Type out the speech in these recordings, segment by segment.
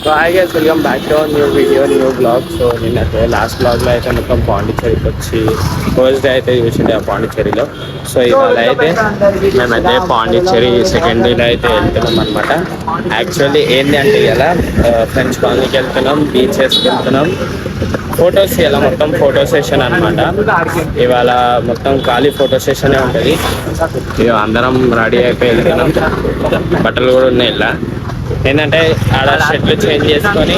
So I guess welcome back to new video new blog. So నిన్నైతే last బ్లాగ్లో అయితే మొత్తం పాండిచ్చేరికి వచ్చి ఫస్ట్ డే అయితే చూసిండే ఆ పాండిచ్చేరిలో. సో ఇవాళ అయితే మేమైతే పాండిచ్చేరి సెకండ్ డేలో అయితే వెళ్తున్నాం అనమాట. యాక్చువల్లీ ఏంటి అంటే ఇలా ఫ్రెండ్స్ కాలనీకి వెళ్తున్నాం, బీచెస్కి వెళ్తున్నాం, ఫొటోస్ ఇలా మొత్తం ఫోటో సెషన్ అనమాట. ఇవాళ మొత్తం ఖాళీ ఫోటో సెషనే ఉంటుంది. ఇక అందరం రెడీ అయిపోయి వెళ్తున్నాం. బట్టలు కూడా ఉన్నాయి ఇలా. ఏంటంటే ఆడ షర్ట్లు చేంజ్ చేసుకొని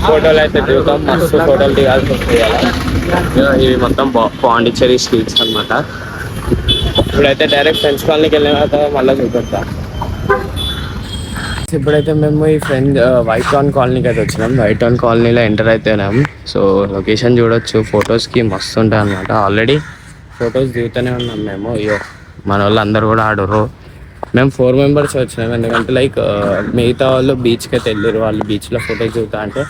ఫోటోలు అయితే దిగుతాం. మస్తు ఫోటోలు దిగాల్సి వస్తుంది కదా. ఇవి మొత్తం పాండిచ్చేరి స్ట్రీట్స్ అనమాట. ఇప్పుడైతే డైరెక్ట్ ఫ్రెండ్స్ కాలనీకి వెళ్ళిన తర్వాత మళ్ళీ చూపిస్తాం. ఇప్పుడైతే మేము ఈ వైట్ టౌన్ కాలనీకి అయితే వచ్చినాం. వైట్ టౌన్ కాలనీలో ఎంటర్ అయితేనాం. సో లొకేషన్ చూడొచ్చు, ఫొటోస్కి మస్తు ఉంటాయి అనమాట. ఆల్రెడీ ఫొటోస్ దిగుతూనే ఉన్నాం మేము. అయ్యో మన వాళ్ళు అందరు కూడా ఆడరు. మేము 4 మెంబర్స్ వచ్చినాం. ఎందుకంటే మిగతా వాళ్ళు బీచ్కి అయితే వెళ్ళారు. వాళ్ళు బీచ్లో ఫొటోస్ దిగుతా అంటే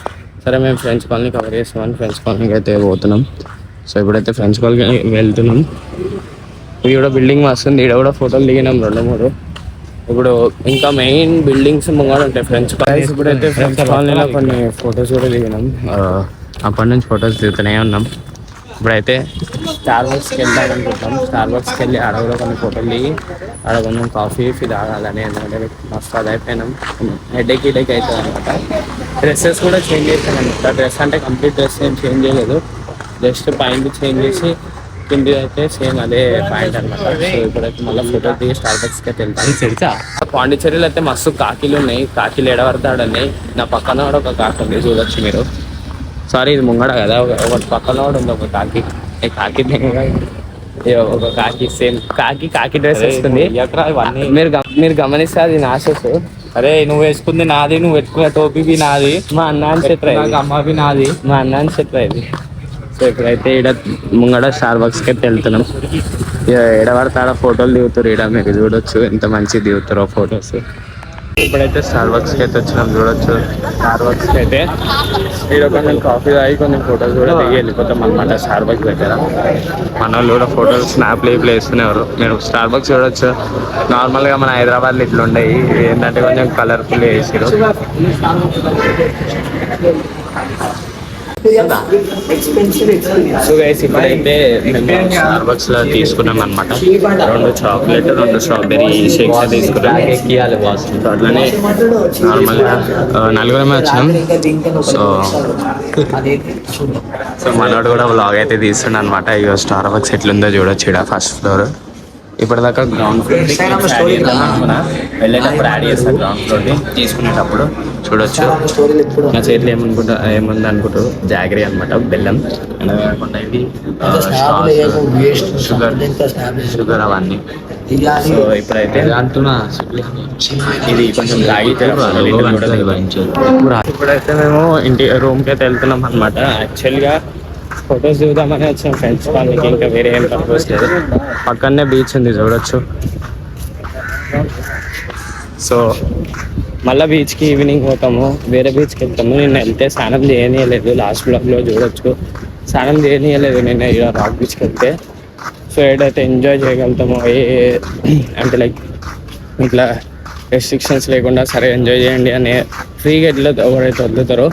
సరే మేము ఫ్రెండ్స్ కాలనీ కవర్ చేస్తామని ఫ్రెండ్స్ కాలనీకి అయితే పోతున్నాం. సో ఇప్పుడైతే ఫ్రెండ్స్ కాలనీ వెళ్తున్నాం. ఇది కూడా బిల్డింగ్ వస్తుంది. ఇక్కడ కూడా ఫోటోలు దిగినాం 2-3. ఇప్పుడు ఇంకా మెయిన్ బిల్డింగ్స్ ముంగడ ఉంటాయి ఫ్రెండ్స్ కాలనీ. ఇప్పుడైతే ఫ్రెండ్స్ కాలనీలో కొన్ని ఫొటోస్ కూడా దిగినాం. అప్పటి నుంచి ఫొటోస్ దిగుతూనే ఉన్నాం. ఇప్పుడైతే స్టార్ బక్స్కి వెళ్దాం అనుకుంటాం. స్టార్ బక్స్కి వెళ్ళి ఆడ కూడా కొన్ని ఫోటోలు దిగి ఆడ కొంచెం కాఫీ తాగాలని. ఎందుకంటే మస్తు అది అయిపోయినాం. హెడేక్ అవుతుంది అనమాట. డ్రెస్సెస్ కూడా చేంజ్ చేసాను అనమాట. డ్రెస్ అంటే కంప్లీట్ డ్రెస్ ఏం చేంజ్ చేయలేదు, జస్ట్ పైన చేంజ్ చేసి కింది అయితే సేమ్ అదే పాయింట్ అనమాట. సో ఇప్పుడైతే మళ్ళీ ఫోటో దిగి స్టార్ బక్స్కి అయితే వెళ్తాను. పాండిచ్చేరిలో అయితే మస్తు కాకిలు ఉన్నాయి. కాకిలు ఎడబడతాడన్నాయి. నా పక్కన కూడా ఒక కాకి ఉంది, చూడొచ్చు మీరు. సారీ ఇది ముంగడ కదా, ఒకటి పక్కన కూడా ఉంది ఒక కాకి. కాకి ఒక కాకి సేమ్ కాకి డ్రెస్ వేసుకుంది. మీరు గమనిస్తే అది నా షర్ట్. అరే నువ్వు వేసుకుంది నాది, నువ్వు పెట్టుకున్న టోపీ నాది, మా అన్నాని షర్ట్, అమ్మవి నాది, మా అన్నాని షర్ట్ ఇది. సో ఇప్పుడైతే ఇక్కడ ముంగడ స్టార్ బక్స్కి అయితే వెళ్తున్నాం. ఎడబడతాడ ఫోటోలు దిగుతారు. ఇక్కడ మీకు చూడొచ్చు ఎంత మంచిగా దిగుతారో ఫొటోస్. ఇప్పుడైతే స్టార్ బక్స్కి అయితే వచ్చినాం. చూడొచ్చు స్టార్ బక్స్కి అయితే ఇక్కడ కొంచెం కాఫీ తాగి కొంచెం ఫొటోస్ కూడా దిగి వెళ్ళిపోతాం అనమాట. స్టార్ బక్స్ దగ్గర మన వాళ్ళు కూడా ఫోటోలు స్నాప్లు వేస్తున్నారు. మీరు స్టార్ బక్స్ చూడొచ్చు. నార్మల్గా మన హైదరాబాద్లో ఇట్లా ఉండేవి, ఏంటంటే కొంచెం కలర్ఫుల్ వేసారు. సో గైస్ ఇప్పుడైతే మేము స్టార్ బక్స్ లో తీసుకున్నాం అనమాట. 2 చాక్లెట్ 2 స్ట్రాబెరీ షేక్స్ తీసుకున్నాం. అట్లనే నార్మల్గా 4 వచ్చినాం. సో మనోడు కూడా వ్లాగ్ అయితే తీస్తుండ అనమాట. ఇక స్టార్ బక్స్ ఎట్లుందో చూడొచ్చు. ఇక్కడ ఫస్ట్ ఫ్లోర్. ఇప్పటిదాకా గ్రౌండ్ ఫ్లోర్ వెళ్ళేటప్పుడు యాడ్ చేస్తాను. గ్రౌండ్ ఫ్లోర్ని తీసుకునేటప్పుడు చూడొచ్చు. నా చేతిలో ఏముంది అనుకుంటారు, జాగరీ అనమాట, బెల్లం. అండ్ ఇది షుగర్ అవన్నీ. సో ఇప్పుడైతే అంటున్నా ఇది కొంచెం తాగితే ఇప్పుడైతే మేము రూమ్కి అయితే వెళ్తున్నాం అనమాట. యాక్చువల్గా ఫొటోస్ దిగుదామని వచ్చాం ఫ్రెండ్స్ వాళ్ళకి, ఇంకా వేరే ఏం పర్పస్ లేదు. పక్కనే బీచ్ ఉంది చూడొచ్చు. సో మళ్ళీ బీచ్కి ఈవినింగ్ పోతాము, వేరే బీచ్కి వెళ్తాము. నిన్న వెళ్తే స్నానం చేయనీయలేదు, లాస్ట్ బ్లాగ్లో చూడొచ్చు. స్నానం చేయనీయలేదు నిన్న ఇక్కడ రాక్ బీచ్కి వెళ్తే. సో ఏదైతే ఎంజాయ్ చేయగలుగుతామో అంటే ఇట్లా రెస్ట్రిక్షన్స్ లేకుండా సరే ఎంజాయ్ చేయండి అని ఫ్రీగా ఎట్లా ఎవరైతే వదులుతారో,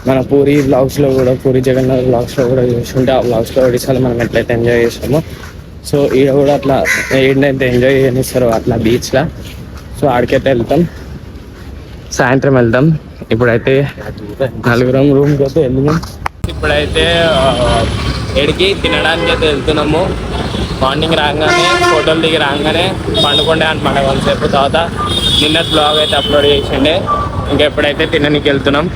మన పూరి బ్లాగ్స్లో కూడా, పూరి జగన్నాథ్ బ్లాగ్స్లో కూడా చూసుకుంటే ఆ బ్లాగ్స్లో ఒడిశాలో మనం ఎట్లయితే ఎంజాయ్ చేస్తామో, సో ఈడ కూడా అట్లా ఏంటంటే ఎంజాయ్ చేయనిస్తారో అట్లా బీచ్లో. సో ఆడికైతే వెళ్తాం, సాయంత్రం వెళ్తాం. ఇప్పుడైతే 4 రూమ్కి అయితే వెళ్ళినాం. ఇప్పుడైతే ఎడికి తినడానికి అయితే వెళ్తున్నాము. మార్నింగ్ రాగానే ఫోటోలు దిగి రాగానే పండుకుండే అనమాట. 1 సేపు తర్వాత నిన్న బ్లాగ్ అయితే అప్లోడ్ చేసిండే. ఇంకా ఎప్పుడైతే తినడానికి వెళ్తున్నాం.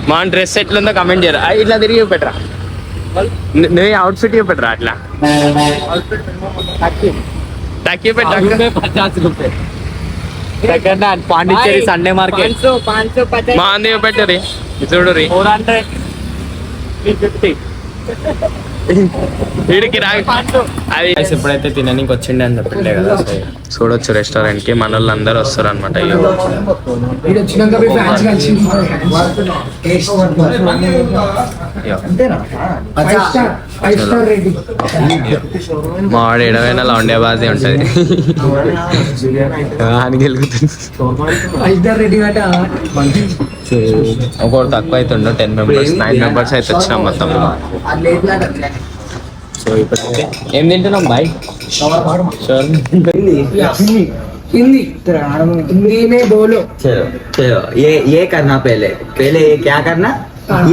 మా డ్రెస్ ఎట్లుందో కమెంట్ చేయరా. ఇట్లా తిరిగి పెట్టరా, నువ్వు అవుట్ఫిట్ పెట్టరా. అట్లా తక్కువ పెట్టా. పాండిచ్చేరి సండే మార్కెట్ మా అంది పెట్టరి చూడు. 400 వీడికి రాగి అది ఎప్పుడైతే తినడానికి వచ్చిండే అని చెప్పిండే కదా. చూడొచ్చు రెస్టారెంట్కి మన వాళ్ళు అందరూ వస్తారు అనమాట. మా వాడు ఎడవైనా లాండే బాజీ ఉంటుంది అని గెలుగుతుంది. సో ఒకటి తక్కువ అవుతుండో 10 మెంబర్స్ 9 మెంబర్స్ అయితే వచ్చినాం మొత్తం. సో ఇప్పుడైతే ఏం తింటున్నాం బాయ్? हिंदी हिंदी में बोलो. चलो चलो ये करना पहले पहले ये क्या करना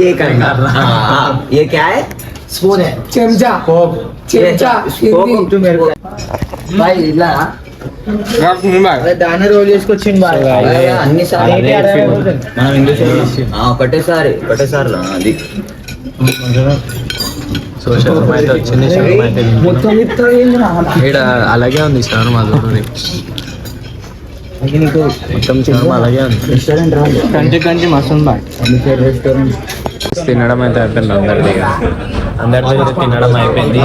ये करना हाँ ये क्या है स्पून है चमचा चमचा हिंदी तू मेरे को भाई ఇలా దాని రోల్ చేసుకొచ్చింది అన్ని మనం ఇంగ్లీష్ ఒకటేసారి అది సో షవర్మ అయితే వచ్చింది. షవర్మ అయితే ఇక్కడ అలాగే ఉంది షవర్మ దూరం మొత్తం షవర్మ అలాగే ఉంది. కంచి కంచి మస్తు బాయ్. తినడం అయితే అయిపోయింది అందరి దగ్గర తినడం అయిపోయింది.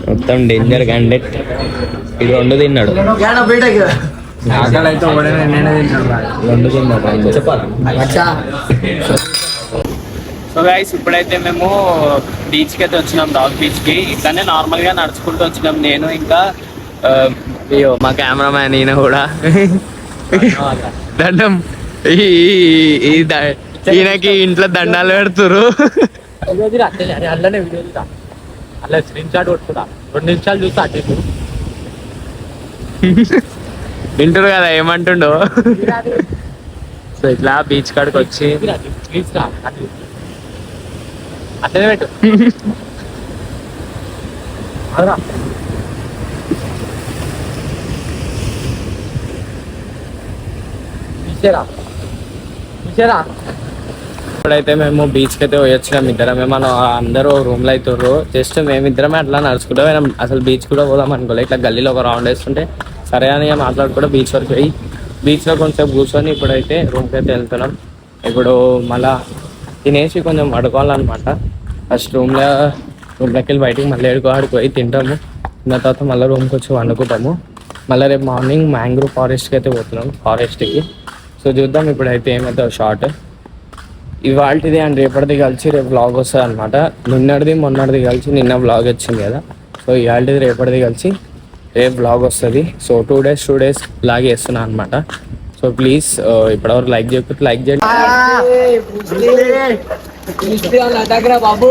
మొత్తం డేంజర్ క్యాండిడేట్ ఇది 2 తిన్నాడు. ఆకలి అయితే నేనే తింటాను. 2 తిన్నాడు చెప్పాలి. సో గైస్ ఇప్పుడైతే మేము బీచ్కి అయితే వచ్చినాం, డాగ్ బీచ్కి. ఇట్లానే నార్మల్గా నడుచుకుంటూ వచ్చినాం నేను ఇంకా అయ్యో మా కెమెరామ్యాన్ ఈయన కూడా దండం ఈయనకి ఇంట్లో దండాలు పెడుతురు. అల్లనే వీడియో అలా స్క్రీన్ షాట్ కొట్టుకురా 2 నిమిషాలు చూస్తే అటు వింటారు కదా ఏమంటుండో. సో ఇట్లా బీచ్ కాడికి వచ్చి ప్లీజ్ రా అట్లనే పెట్టు. ఇప్పుడైతే మేము బీచ్కి అయితే పోయొచ్చినాం ఇద్దరమే. మనం అందరూ రూమ్లో అవుతారు. జస్ట్ మేమిద్దరమే అట్లా నడుచుకుంటూ పోయినాం. అసలు బీచ్ కూడా పోదాం అనుకోలే. ఇట్లా గల్లీలో ఒక రౌండ్ వేస్తుంటే సరే అని మాట్లాడుకుంటూ బీచ్ వరకు పోయి బీచ్లో కొంచెం కూర్చొని ఇప్పుడైతే రూమ్కి అయితే వెళ్తున్నాం. ఇప్పుడు మళ్ళా తినేసి కొంచెం పడుకోవాలన్నమాట. ఫస్ట్ రూమ్లోకి వెళ్ళి బయటికి మళ్ళీ ఆడికి పోయి తింటాము. తిన్న తర్వాత మళ్ళీ రూమ్కి వచ్చి వండుకుంటాము. మళ్ళీ రేపు మార్నింగ్ మ్యాంగ్రూవ్ ఫారెస్ట్కి అయితే పోతున్నాం, ఫారెస్ట్కి. సో చూద్దాం ఇప్పుడైతే ఏమైతే షార్ట్ ఇవాళది అండ్ రేపటిది కలిసి రేపు వ్లాగ్ వస్తుంది అనమాట. నిన్నటిది మొన్నటిది కలిసి నిన్న వ్లాగ్ వచ్చింది కదా. సో ఇవాళది రేపటిది కలిసి రేపు వ్లాగ్ వస్తుంది. సో 2 days వ్లాగ్ చేస్తున్నాను అనమాట. సో ప్లీజ్ ఇప్పటివరకు లైక్ చేయకపోతే లైక్ చేయండి. బాబు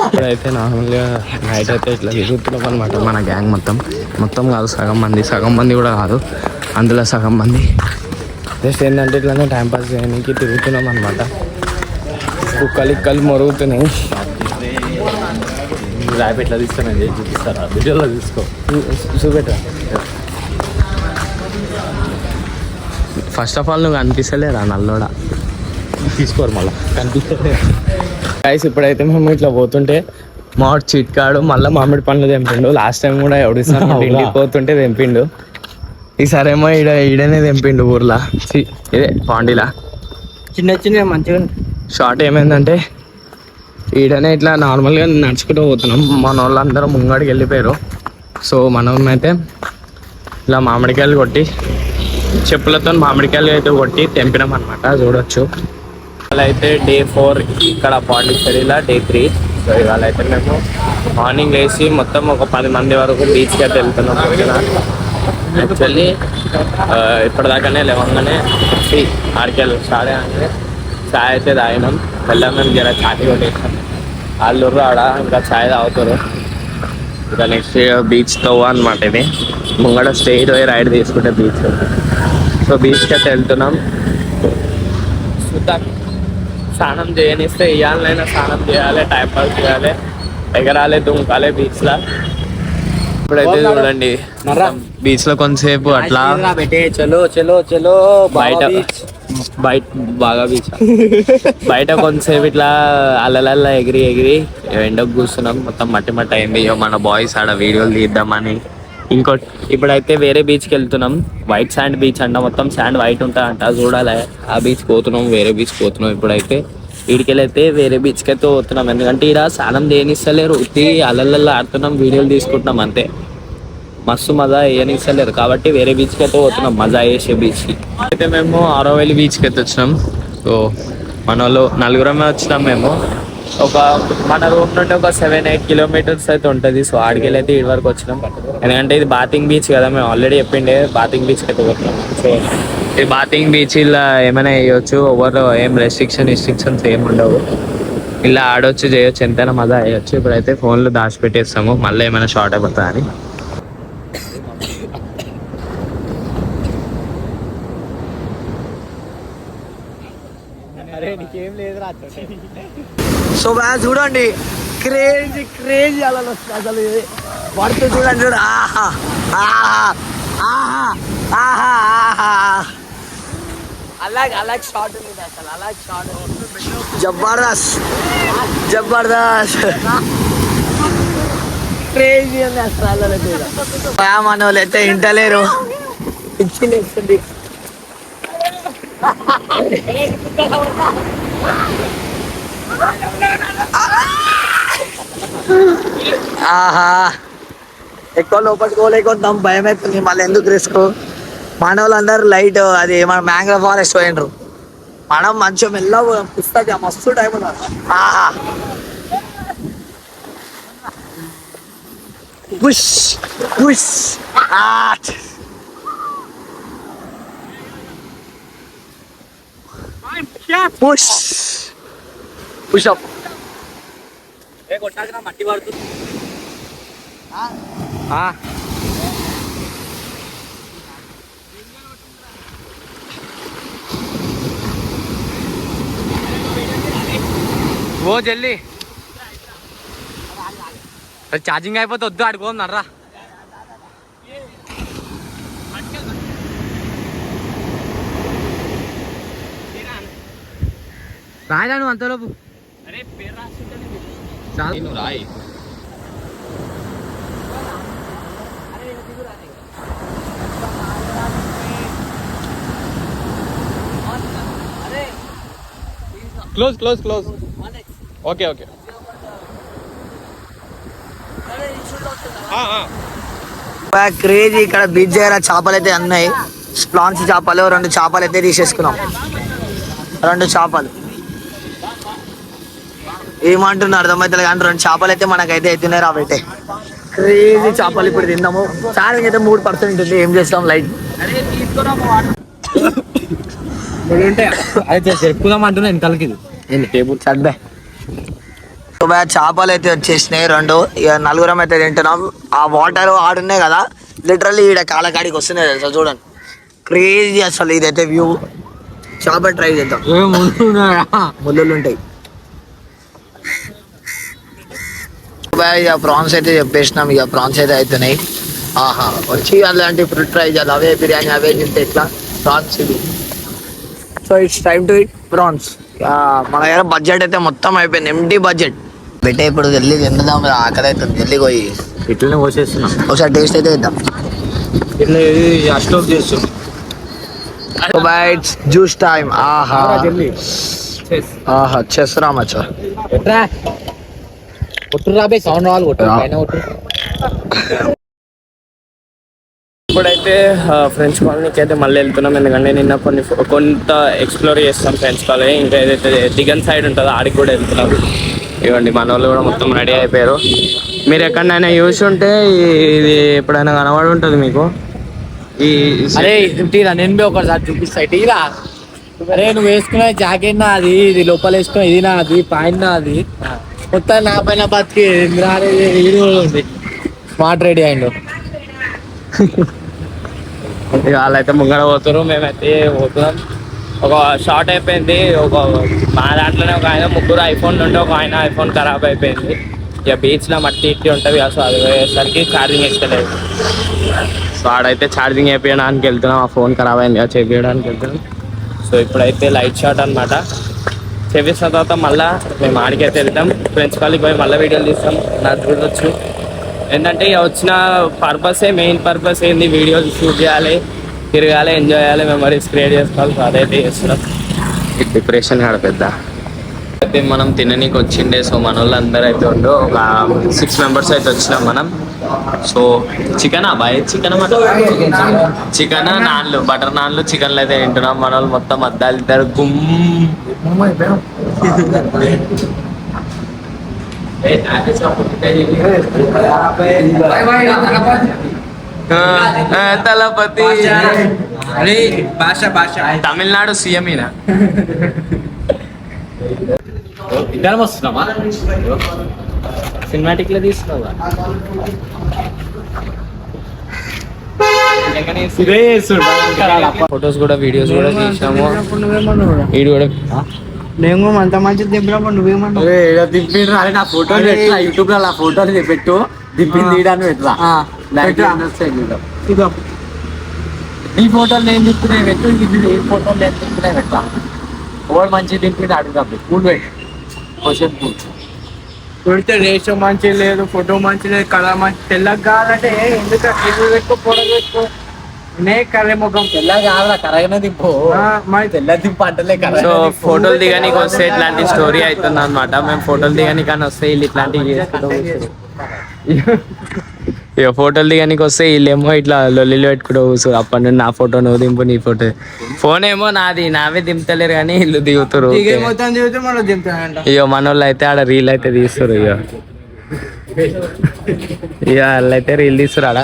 ఇప్పుడైతే నార్మల్గా నైట్ అయితే ఇట్లా తిరుగుతున్నాం అనమాట. మన గ్యాంగ్ మొత్తం కాదు, సగం మంది కూడా కాదు, అందులో సగం మంది జస్ట్ ఏంటంటే ఇట్లానే టైంపాస్ చేయడానికి తిరుగుతున్నాం అనమాట. కుక్కలు మొరుగుతున్నాయి. ర్యాప్ ఎట్లా తీస్తానండి చూపిస్తారా? వీడియోలో తీసుకో చూపెట్టా. ఫస్ట్ ఆఫ్ ఆల్ నువ్వు కనిపిస్తలేరా నల్లోడా? తీసుకోరు మళ్ళీ కనిపిస్తుంది. గైస్ ఇప్పుడైతే మేము ఇట్లా పోతుంటే మామిడి చిట్కాడు మళ్ళీ మామిడి పండ్లు తెంపిండు. లాస్ట్ టైం కూడా ఎవడిస్తాను ఇంటికి పోతుంటే తెంపిండు. ఈసారేమో ఈడనే తెంపిండు ఊర్లో, ఇదే పాండిలా. చిన్న మంచిగా షార్ట్ ఏమైందంటే ఈడనే ఇట్లా నార్మల్గా నడుచుకుంటూ పోతున్నాం. మన వాళ్ళందరూ ముంగడికి వెళ్ళిపోయారు. సో మనం అయితే ఇలా మామిడికాయలు కొట్టి చెప్పులతో మామిడికాయలు అయితే కొట్టి తెంపినాం అనమాట. చూడొచ్చు. ఇవాళ అయితే డే 4 ఇక్కడ పాండిచ్చేరిలో, డే 3. సో ఇవాళ అయితే మేము మార్నింగ్ వేసి మొత్తం ఒక 10 మంది వరకు బీచ్కి అయితే వెళ్తున్నాం. యాక్చువల్లీ ఇప్పటిదాకానే లేవగానే ఆడికెళ్ళి స్టార్ట్ అంటే చాయ్ అయితే తాగినాం. మళ్ళీ మేము జర చాటి కొట్టేసాం. వాళ్ళు ఆడ ఇంకా చాయ్ తాగుతారు. ఇంకా నెక్స్ట్ బీచ్ తవ్వ అనమాట. ఇది ముంగడ స్ట్రైట్ పోయి రైడ్ తీసుకుంటే బీచ్. సో బీచ్కి అయితే వెళ్తున్నాం. చూద్దాం. స్నానం చేయనిస్తే ఇవ్వాలనైనా స్నానం చేయాలి, టైం పాస్ చేయాలి, ఎగరాలి, దుంకాలి బీచ్లో. ఇప్పుడైతే చూడండి బీచ్లో కొంతసేపు అట్లా చలో చలో చలో బయట బాగా బీచ్ బయట కొంతసేపు ఇట్లా అల్లలల్లా ఎగిరి ఎండకు కూర్చున్నాం. మొత్తం మట్టి అయింది. మన బాయ్స్ ఆడ వీడియోలు తీద్దామని ఇంకోటి ఇప్పుడైతే వేరే బీచ్కి వెళ్తున్నాం. వైట్ శాండ్ బీచ్ అంట. మొత్తం శాండ్ వైట్ ఉంటుందంట. చూడాలి. ఆ బీచ్ పోతున్నాం, వేరే బీచ్ పోతున్నాం. ఇప్పుడైతే వీడికెళ్ళైతే వేరే బీచ్కి అయితే పోతున్నాం. ఎందుకంటే ఇక్కడ స్నానం దేనిస్తలేరు. ఉత్తి అల్లల్లో ఆడుతున్నాం, వీడియోలు తీసుకుంటున్నాం అంతే. మస్తు మజా వేయనిస్తలేరు కాబట్టి వేరే బీచ్కి అయితే పోతున్నాం, మజా వేసే బీచ్కి. అయితే మేము ఆరోవెల్లి బీచ్కి అయితే వచ్చినాం. సో మన వాళ్ళు 4 వచ్చినాం మేము. ఒక మన రూమ్ నుండి ఒక 7-8 కిలోమీటర్స్ అయితే ఉంటుంది. సో ఆడికెళ్ళి అయితే ఇటు వరకు వచ్చినాం. ఎందుకంటే ఇది బాతింగ్ బీచ్ కదా, మేము ఆల్రెడీ చెప్పిండే బాతింగ్ బీచ్ అయితే పోతున్నాం. సో ఈ బాతింగ్ బీచ్ ఇలా ఏమైనా వేయచ్చు, ఎవరు ఏం రెస్ట్రిక్షన్స్ ఏమి ఉండవు. ఇలా ఆడొచ్చు చేయొచ్చు, ఎంతైనా మజా వేయచ్చు. ఇప్పుడైతే ఫోన్లు దాచిపెట్టేస్తాము, మళ్ళీ ఏమైనా షార్ట్ అయిపోతా అని. సో బాగా చూడండి, క్రేజీ అలా వస్తుంది అసలు. పడుతూ చూడండి, చూడు. ఆహా ఆహా ఆహా ఆహా ఆహా, అలాగే షార్ట్ ఉంది అసలు, అలాగే షార్ట్ జబర్దస్త్ క్రేజీ ఉంది అసలు. మన వాళ్ళు అయితే ఇంటలేరు, ఇచ్చింది. ఆహా, ఎక్కువ లోపలికి పోలేకొద్దాం, భయం అవుతుంది. మళ్ళీ ఎందుకు రిస్క్? మన వాళ్ళందరూ లైట్ అది మన మ్యాంగ్రో ఫారెస్ట్ పోయినరు. మనం మంచిగా మెల్ల పుస్తక మస్తు టైం ఉన్నారు. ఆహా, పుష్ పుష్ పుష్ పుషప్. మట్టి పడుతుంది. ఓ జల్లి ఛార్జింగ్ అయిపోతే వద్దు, ఆడుకోన్నారా. రాయరా నువ్వు అంతలోపు. నువ్వు రాయి. క్లోజ్. Okay crazy. ఇక్కడ బీచ్ దగ్గర చేపలు అయితే అన్నాయి, స్ప్లాన్స్ చేపలు. 2 చేపలు అయితే తీసేసుకున్నాం, 2 చేపలు. ఏమంటున్నా అర్థమైతే కానీ 2 చేపలు అయితే మనకైతే అవుతున్నాయి రాబట్టే. క్రేజీ చేపలు ఇప్పుడు తిందాము. ఛార్జింగ్ అయితే 3% ఉంటుంది, ఏం చేస్తాం లైట్ అయితే చెప్పుదాం అంటున్నా వెనకాలకి టేబుల్ చడ్డా. చేపలు అయితే వచ్చేసినాయి 2. ఇక 4 అయితే తింటున్నాం. ఆ వాటర్ ఆడున్నాయి కదా, లిటరల్లీ ఈడ కాలకాడికి వస్తున్నాయి తెలుసా. చూడండి క్రేజీ అసలు. ఇదైతే వ్యూ. చేప ట్రై చేద్దాం. ముళ్ళు ఉంటాయి. ఇక ప్రాన్స్ అయితే చెప్పేసినాం, ఇక ప్రాన్స్ అయితే అవుతున్నాయి. ఆహా, వచ్చి అలాంటి ఫుడ్ ట్రై చేయాలి. అవే బిర్యానీ అవే తింటే ఎట్లా, ప్రాన్స్ ఇది. So it's time to it prawns. మన దగ్గర బడ్జెట్ అయితే మొత్తం అయిపోయింది, ఎంటీ బడ్జెట్. పెట్టే ఇప్పుడు జల్దీ తిందాం, ఆకలి అవుతుంది. జల్దీ పోయి ఇట్లనే పోసేస్తున్నాం. ఒకసారి టేస్ట్ అయితే ఇద్దాం. ఇట్లా అస్టోప్ చేస్తున్నాం. Juice time. ఆహా ఆహా, చేస్తున్నా మచ్చా. సౌండ్ రావాలి. ఇప్పుడైతే ఫ్రెంచ్ కాలనీకి అయితే మళ్ళీ వెళ్తున్నాం. ఎందుకంటే నిన్న కొంత ఎక్స్ప్లోర్ చేస్తాం ఫ్రెంచ్ కాలనీ. ఇంకా ఏదైతే దిగన్ సైడ్ ఉంటుందో ఆడికి కూడా వెళ్తున్నాం. ఇవ్వండి మన వాళ్ళు కూడా మొత్తం రెడీ అయిపోయారు. మీరు ఎక్కడైనా చూసి ఉంటే ఇది ఎప్పుడైనా కనబడి ఉంటుంది మీకు. నేను ఒకసారి చూపిస్తా. టీరా అరే, నువ్వు వేసుకున్న జాకెట్ నాది, ఇది లోపల వేసుకున్న ఇది నాది, పాయింట్ నాది, మొత్తం నా పైన బతికి ఉంది. స్మార్ట్ రెడీ అయిండు. వాళ్ళైతే ముంగడ పోతారు, మేమైతే పోతున్నాం. ఒక షార్ట్ అయిపోయింది. మా దాంట్లోనే ఒక ఆయన 3 ఐఫోన్లు ఉంటే ఒక ఆయన ఐఫోన్ ఖరాబ్ అయిపోయింది. ఇక బీచ్లో మట్టి ఇట్టి ఉంటుంది కదా, సో అది పోయేసరికి ఛార్జింగ్ ఎక్కలేదు. సో ఆడైతే ఛార్జింగ్ వేయించడానికి వెళ్తున్నాం. ఆ ఫోన్ ఖరాబ్ అయింది కదా, చేయించడానికి వెళ్తున్నాం. సో ఇప్పుడైతే లైట్ షాట్ అనమాట. చేసిన తర్వాత మళ్ళీ మేము ఆడికైతే వెళ్తాం. ఫ్రెండ్స్ కాలేజ్కి పోయి మళ్ళీ వీడియోలు తీస్తాం. నాకు చూడొచ్చు. ఏంటంటే ఇక వచ్చిన మెయిన్ పర్పస్ ఏంది, వీడియోలు షూట్ చేయాలి, తిరగాలి, ఎంజాయ్ చేయాలి, మెమరీస్ క్రియేట్ చేసుకోవాలి. సో అదైతే చేస్తున్నాం. డిప్రెషన్ కాడ పెద్ద అయితే మనం తిననీకి వచ్చిండే. సో మన వాళ్ళు అందరూ అయితే ఉండు, ఒక 6 మెంబర్స్ అయితే వచ్చినాం మనం. సో చికెన్ చికెన్ నాన్లు, బటర్ నాన్లు, చికెన్లు అయితే తింటున్నాం. మన వాళ్ళు మొత్తం అద్దాలు ఇద్దరు తలపతి తమిళనాడు సీఎం ఈయన. ఇద్దరం వస్తున్నామా సినిమాటిక్ లో తీసుకున్నావా ఫొటోస్ కూడా వీడియోస్ కూడా తీసాము. వీడు కూడా నేను అంత మంచిది దింపినప్పుడు నువ్వేమన్నా దింపిండ్రు అరే నా ఫోటోలు ఎట్లా యూట్యూబ్ లో ఫోటోలు పెట్టు దింపింది తీయడానికి ఎట్లా నీ ఫోటోలు నేను దింపునే పెట్టు ఈ ఫోటోలు నేను దింపునే పెట్టా ఓడి మంచి దింపింది అడుగుతాం పూలు పెట్టు క్వశ్చన్ పూల్ పెడితే రేషం మంచి లేదు, ఫోటో మంచి లేదు, కలర్ మంచి తెల్లగా కావాలంటే ఎందుకు పెట్టుకో పొడ పెట్టుకో నే కర్రే ముఖం తెల్లగా కాదురా కరగానే దింపు మరి తెల్ల దింపు అంటలే కదా. సో ఫోటోలు దిగానికి వస్తే ఇట్లాంటి స్టోరీ అవుతుంది అనమాట. మేము ఫోటోలు దిగానికి కానీ వస్తే వీళ్ళు ఇట్లాంటివి చేసుకుంటాం. ఇక ఫోటోలు దిగానికి వస్తే వీళ్ళేమో ఇట్లా లొల్లిలో పెట్టుకుంటూ కూర్చోరు. అప్పటి నుండి నా ఫోటో నువ్వు దింపు, నీ ఫోటో ఫోన్ ఏమో నాది, నావే దింపుతలేరు కానీ వీళ్ళు దిగుతారు. ఇక మన వాళ్ళు అయితే ఆడ రీల్ అయితే తీస్తారు. ఇక వాళ్ళైతే రీల్ తీస్తారు ఆడ.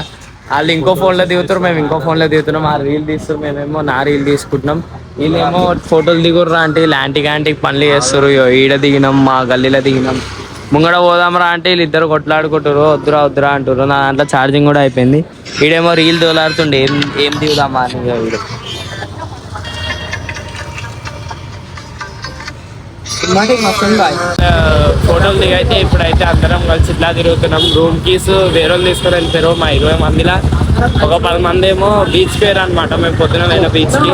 వాళ్ళు ఇంకో ఫోన్లో దిగుతారు, మేము ఇంకో ఫోన్లో దిగుతున్నాం. ఆ రీల్ తీస్తారు, మేమేమో నా రీల్ తీసుకుంటున్నాం. వీళ్ళేమో ఫోటోలు దిగుర్రా అంటే వీళ్ళు యాంటీకి పనులు చేస్తారు. ఈడ దిగినాం, మా గల్లీలో దిగినాం, ముంగడ పోదాంరా అంటే వీళ్ళు ఇద్దరు కొట్లాడుకుంటారు. వద్దురా అంటారు. నా దాంట్లో ఛార్జింగ్ కూడా అయిపోయింది. వీడేమో రీల్ తోలాడుతుండే ఏం దిగుదామా అని. వీడు ఫోటోలు దిగైతే ఇప్పుడైతే అందరం కలిసి ఇట్లా తిరుగుతున్నాం. రూమ్ కీస్ వేరే వాళ్ళు తీసుకొని వెళ్ళిపోయారు. మా 20 మందిలా ఒక 10 మంది ఏమో బీచ్ పేరు అనమాట. మేము పొద్దున పోయిన బీచ్కి.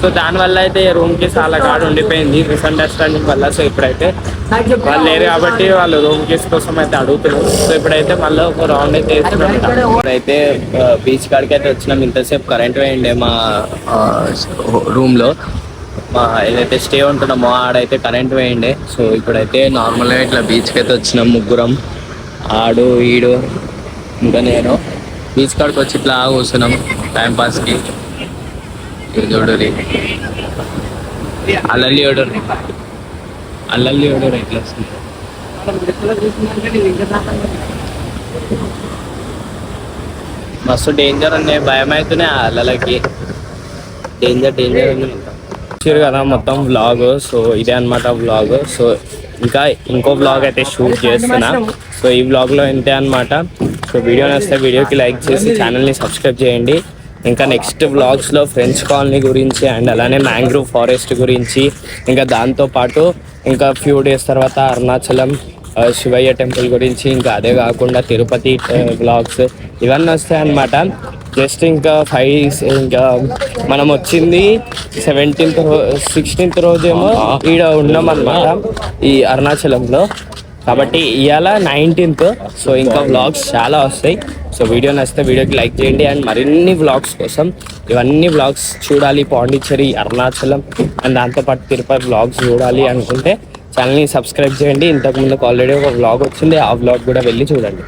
సో దానివల్ల అయితే రూమ్ కీస్ వాళ్ళ కాడ ఉండిపోయింది మిస్అండర్స్టాండింగ్ వల్ల. సో ఇప్పుడైతే వాళ్ళు లేరు కాబట్టి వాళ్ళు రూమ్ కీస్ కోసం అయితే అడుగుతున్నారు. సో ఇప్పుడైతే మళ్ళీ ఒక రౌండ్ అయితే వేస్తున్నాం. ఇప్పుడైతే బీచ్ కాడికి అయితే వచ్చినాం. ఇంతసేపు కరెంట్ పోయిండే మా రూమ్లో. మా ఏదైతే స్టే ఉంటున్నామో ఆడైతే కరెంట్ పోయిండే. సో ఇప్పుడైతే నార్మల్గా ఇట్లా బీచ్కి అయితే వచ్చినాం ముగ్గురం, ఆడు ఈడు ఇంకా నేను. బీచ్ కాడికి వచ్చి ఇట్లా కూర్చున్నాం టైంపాస్కి. చూడరి అల్లల్లి ఓడరు ఇట్లా వస్తుంది. మస్తు డేంజర్ ఉన్నాయి, భయం అవుతున్నాయి అల్లలకి. డేంజర్ ఉంది చూసారు కదా మొత్తం వ్లాగ్. సో ఇదే అనమాట వ్లాగ్. సో ఇంకో వ్లాగ్ అయితే షూట్ చేస్తున్నా. సో ఈ వ్లాగ్లో ఇంతే అనమాట. సో వీడియో నచ్చితే వీడియోకి లైక్ చేసి ఛానల్ని సబ్స్క్రైబ్ చేయండి. ఇంకా నెక్స్ట్ వ్లాగ్స్లో ఫ్రెంచ్ కాలనీ గురించి అండ్ అలానే మ్యాంగ్రూవ్ ఫారెస్ట్ గురించి, ఇంకా దాంతోపాటు ఇంకా ఫ్యూ డేస్ తర్వాత అరుణాచలం శివయ్య టెంపుల్ గురించి, ఇంకా అదే కాకుండా తిరుపతి వ్లాగ్స్ ఇవన్నీ వస్తాయి అన్నమాట. జస్ట్ ఇంకా ఇంకా మనం వచ్చింది 16th రోజేమో ఈడ ఉన్నాం అన్నమాట ఈ అరుణాచలంలో. కాబట్టి ఇవాళ 19th. సో ఇంకా వ్లాగ్స్ చాలా వస్తాయి. సో వీడియో నచ్చితే వీడియోకి లైక్ చేయండి. అండ్ మరిన్ని వ్లాగ్స్ కోసం ఇవన్నీ వ్లాగ్స్ చూడాలి, పాండిచ్చేరి, అరుణాచలం అండ్ దాంతోపాటు తిరుపతి వ్లాగ్స్ చూడాలి అనుకుంటే ఛానల్ని సబ్స్క్రైబ్ చేయండి. ఇంతకుముందుకు ఆల్రెడీ ఒక వ్లాగ్ వచ్చింది, ఆ వ్లాగ్ కూడా వెళ్ళి చూడండి.